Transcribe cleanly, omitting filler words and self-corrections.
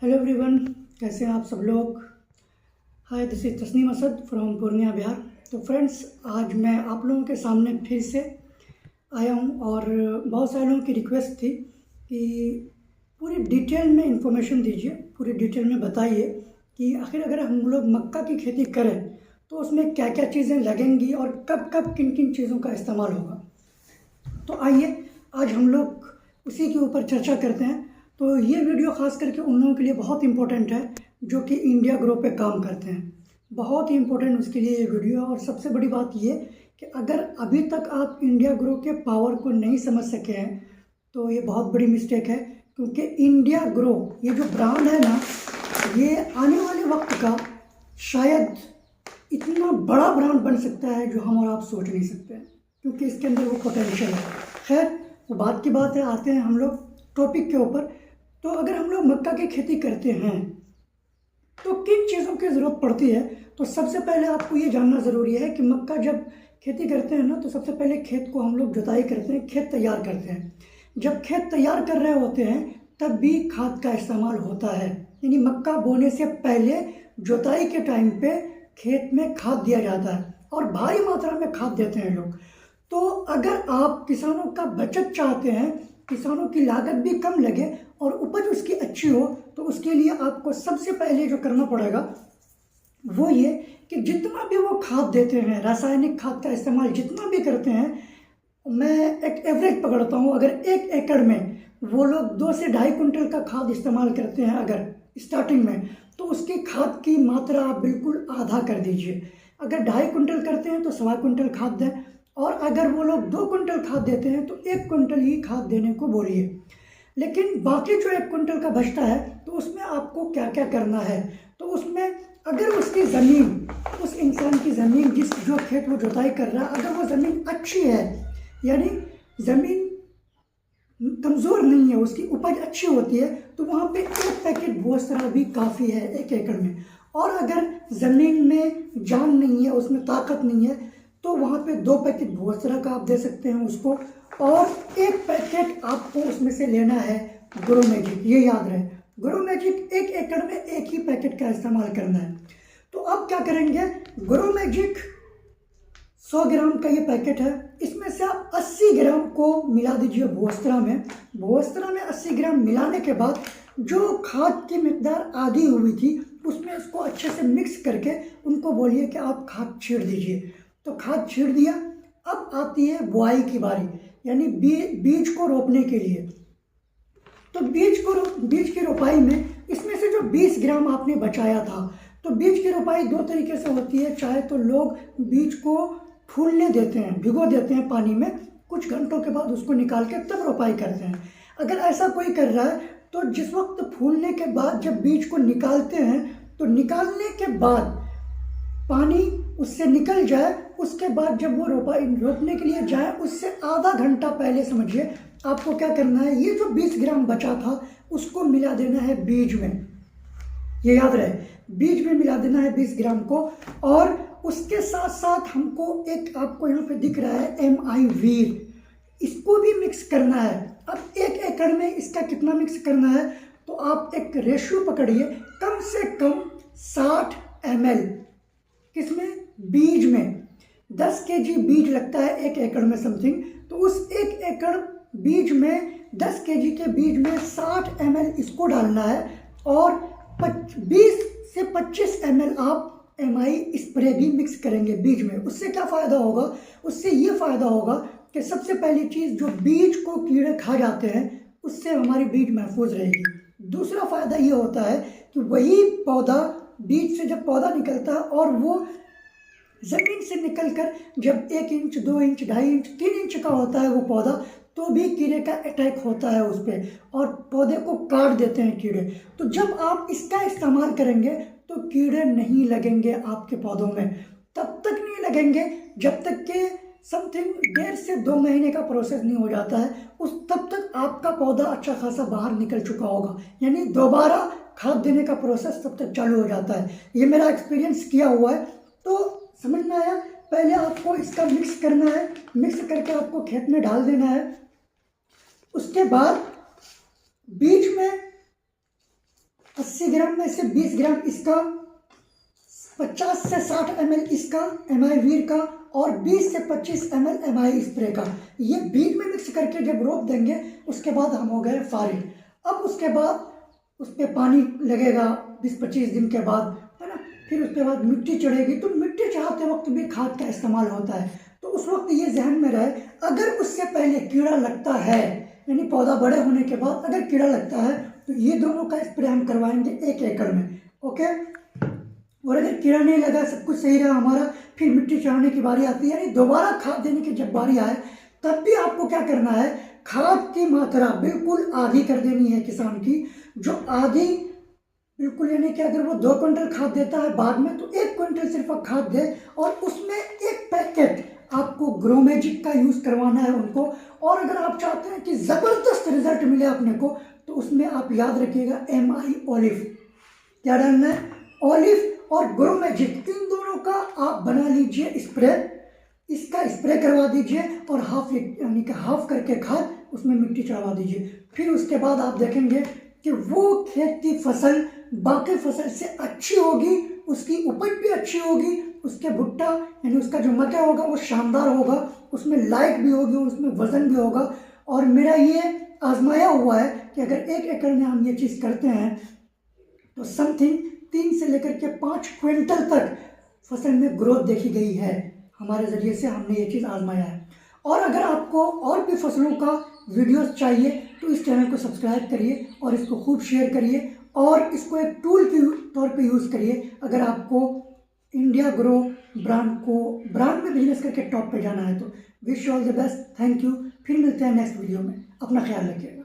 Hello everyone, कैसे हैं आप सब लोग। Hi, this is Tasneem Asad from Purnia Bihar. तो फ्रेंड्स, आज मैं आप लोगों के सामने फिर से आया हूँ और बहुत सारे लोगों की रिक्वेस्ट थी कि पूरी डिटेल में इंफॉर्मेशन दीजिए, पूरी डिटेल में बताइए कि आखिर अगर हम लोग मक्का की खेती करें तो उसमें क्या क्या चीज़ें लगेंगी और कब कब किन किन चीज़ों का इस्तेमाल होगा। तो आइए आज हम लोग उसी के ऊपर चर्चा करते हैं। तो ये वीडियो ख़ास करके उन लोगों के लिए बहुत इम्पोर्टेंट है जो कि इंडिया ग्रो पे काम करते हैं। बहुत ही इम्पोर्टेंट उसके लिए ये वीडियो है। और सबसे बड़ी बात ये कि अगर अभी तक आप इंडिया ग्रो के पावर को नहीं समझ सके हैं तो ये बहुत बड़ी मिस्टेक है, क्योंकि इंडिया ग्रो ये जो ब्रांड है ना, ये आने वाले वक्त का शायद इतना बड़ा ब्रांड बन सकता है जो हम और आप सोच नहीं सकते हैं, क्योंकि इसके अंदर वो पोटेंशियल है। खैर, वो बात की बात है, आते हैं हम लोग टॉपिक के ऊपर। तो अगर हम लोग मक्का की खेती करते हैं तो किन चीज़ों की ज़रूरत पड़ती है। तो सबसे पहले आपको ये जानना ज़रूरी है कि मक्का जब खेती करते हैं ना, तो सबसे पहले खेत को हम लोग जुताई करते हैं, खेत तैयार करते हैं। जब खेत तैयार कर रहे होते हैं तब भी खाद का इस्तेमाल होता है, यानी मक्का बोने से पहले जुताई के टाइम पे खेत में खाद दिया जाता है और भारी मात्रा में खाद देते हैं लोग। तो अगर आप किसानों का बचत चाहते हैं, किसानों की लागत भी कम लगे और उपज उसकी अच्छी हो, तो उसके लिए आपको सबसे पहले जो करना पड़ेगा वो ये कि जितना भी वो खाद देते हैं, रासायनिक खाद का इस्तेमाल जितना भी करते हैं, मैं एक एवरेज पकड़ता हूँ, अगर 1 एकड़ में वो लोग 2 से ढाई कुंटल का खाद इस्तेमाल करते हैं अगर स्टार्टिंग में, तो उसकी खाद की मात्रा आप बिल्कुल आधा कर दीजिए। अगर 2.5 कुंटल करते हैं तो 1.25 कुंटल खाद दें, और अगर वो लोग 2 कुंटल खाद देते हैं तो 1 कुंटल ही खाद देने को बोलिए। लेकिन बाकी जो 1 कुंटल का बचता है तो उसमें आपको क्या क्या करना है। तो उसमें अगर उसकी ज़मीन, उस इंसान की ज़मीन जो खेत वो जुताई कर रहा है, अगर वो ज़मीन अच्छी है, यानी ज़मीन कमज़ोर नहीं है, उसकी उपज अच्छी होती है, तो वहाँ पे 1 पैकेट भूसरा भी काफ़ी है 1 एकड़ में। और अगर ज़मीन में जान नहीं है, उसमें ताकत नहीं है, तो वहाँ पे 2 पैकेट भूसरा का आप दे सकते हैं उसको, और 1 पैकेट आपको उसमें से लेना है ग्रो मैजिक। ये याद रहे, ग्रो मैजिक 1 एकड़ में 1 ही पैकेट का इस्तेमाल करना है। तो अब क्या करेंगे, ग्रो मैजिक 100 ग्राम का ये पैकेट है, इसमें से आप 80 ग्राम को मिला दीजिए भूस्त्रा में। भूस्त्रा में 80 ग्राम मिलाने के बाद जो खाद की मिकदार आधी हुई थी उसमें इसको अच्छे से मिक्स करके उनको बोलिए कि आप खाद छीड़ दीजिए। तो खाद छीड़ दिया। अब आती है बुआई की बारी, यानी बीज को रोपने के लिए। तो बीज की रोपाई में इसमें से जो 20 ग्राम आपने बचाया था, तो बीज की रोपाई 2 तरीके से होती है। चाहे तो लोग बीज को फूलने देते हैं, भिगो देते हैं पानी में, कुछ घंटों के बाद उसको निकाल के तब रोपाई करते हैं। अगर ऐसा कोई कर रहा है तो जिस वक्त फूलने के बाद जब बीज को निकालते हैं, तो निकालने के बाद पानी उससे निकल जाए, उसके बाद जब वो रोपने के लिए जाए उससे आधा घंटा पहले समझिए आपको क्या करना है, ये जो 20 ग्राम बचा था उसको मिला देना है बीज में। ये याद रहे, बीज में मिला देना है 20 ग्राम को। और उसके साथ साथ हमको एक, आपको यहाँ पे दिख रहा है MI वीर, इसको भी मिक्स करना है। अब 1 एकड़ में इसका कितना मिक्स करना है, तो आप एक रेशियो पकड़िए, कम से कम 60 ml किसमें, बीज में। 10 kg बीज लगता है 1 एकड़ में समथिंग, तो उस 1 एकड़ बीज में 10 kg के बीज में 60 ml इसको डालना है, और 20 से 25 ml आप MI स्प्रे भी मिक्स करेंगे बीज में। उससे क्या फ़ायदा होगा, उससे ये फ़ायदा होगा कि सबसे पहली चीज़, जो बीज को कीड़े खा जाते हैं उससे हमारी बीज महफूज रहेगी। दूसरा फ़ायदा ये होता है कि वही पौधा, बीज से जब पौधा निकलता है और वो ज़मीन से निकलकर जब 1 इंच 2 इंच 2.5 इंच 3 इंच का होता है वो पौधा, तो भी कीड़े का अटैक होता है उस पर और पौधे को काट देते हैं कीड़े। तो जब आप इसका इस्तेमाल करेंगे तो कीड़े नहीं लगेंगे आपके पौधों में। तब तक नहीं लगेंगे जब तक कि समथिंग 1.5 से 2 महीने का प्रोसेस नहीं हो जाता है, तब तक आपका पौधा अच्छा खासा बाहर निकल चुका होगा, यानी दोबारा खाद देने का प्रोसेस तब तक चालू हो जाता है। ये मेरा एक्सपीरियंस किया हुआ है। तो समझ में आया, पहले आपको इसका मिक्स करना है, मिक्स करके आपको खेत में डाल देना है। उसके बाद बीज में 80 ग्राम में से 20 ग्राम इसका, 50 से 60 ml इसका MI वीर का और 20 से 25 ml MI स्प्रे का, ये बीज में मिक्स करके जब रोप देंगे उसके बाद हम हो गए फारिग। अब उसके बाद उस पर पानी लगेगा 20-25 दिन के बाद, है ना। फिर उसके बाद मिट्टी चढ़ेगी, तो मिट्टी चढ़ाते वक्त भी खाद का इस्तेमाल होता है। तो उस वक्त ये जहन में रहे, अगर उससे पहले कीड़ा लगता है, यानी पौधा बड़े होने के बाद अगर कीड़ा लगता है तो ये दोनों का स्प्रे हम करवाएंगे 1 एकड़ में, ओके। और अगर कीड़ा नहीं लगा, सब कुछ सही रहा हमारा, फिर मिट्टी चढ़ाने की बारी आती है, यानी दोबारा खाद देने की जब बारी आए तब भी आपको क्या करना है, खाद की मात्रा बिल्कुल आधी कर देनी है किसान की। जो आधी बिल्कुल, यानी कि अगर वो 2 क्विंटल खाद देता है बाद में, तो 1 क्विंटल सिर्फ खाद दे और उसमें 1 पैकेट आपको ग्रोमेजिक का यूज़ करवाना है उनको। और अगर आप चाहते हैं कि ज़बरदस्त रिजल्ट मिले अपने को, तो उसमें आप याद रखिएगा MI ओलिव, क्या डालना है, ओलिव और ग्रोमेजिक, इन दोनों का आप बना लीजिए स्प्रे, इसका स्प्रे करवा दीजिए और हाफ, यानी कि हाफ करके खाद उसमें मिट्टी चढ़वा दीजिए। फिर उसके बाद आप देखेंगे कि वो खेत की फसल बाकी फसल से अच्छी होगी, उसकी उपज भी अच्छी होगी, उसके भुट्टा यानी उसका जो मक्का होगा वो शानदार होगा, उसमें लाइट भी होगी, उसमें वजन भी होगा। और मेरा ये आजमाया हुआ है कि अगर 1 एकड़ में हम ये चीज़ करते हैं तो समथिंग 3 से लेकर के 5 क्विंटल तक फसल में ग्रोथ देखी गई है। हमारे ज़रिए से हमने ये चीज़ आजमाया है। और अगर आपको और भी फसलों का वीडियोस चाहिए तो इस चैनल को सब्सक्राइब करिए और इसको खूब शेयर करिए और इसको एक टूल के तौर पे यूज़ करिए। अगर आपको इंडिया ग्रो ब्रांड में बिजनेस करके टॉप पे जाना है तो wish you all the best, thank you. फिर मिलते हैं नेक्स्ट वीडियो में, अपना ख्याल रखिए।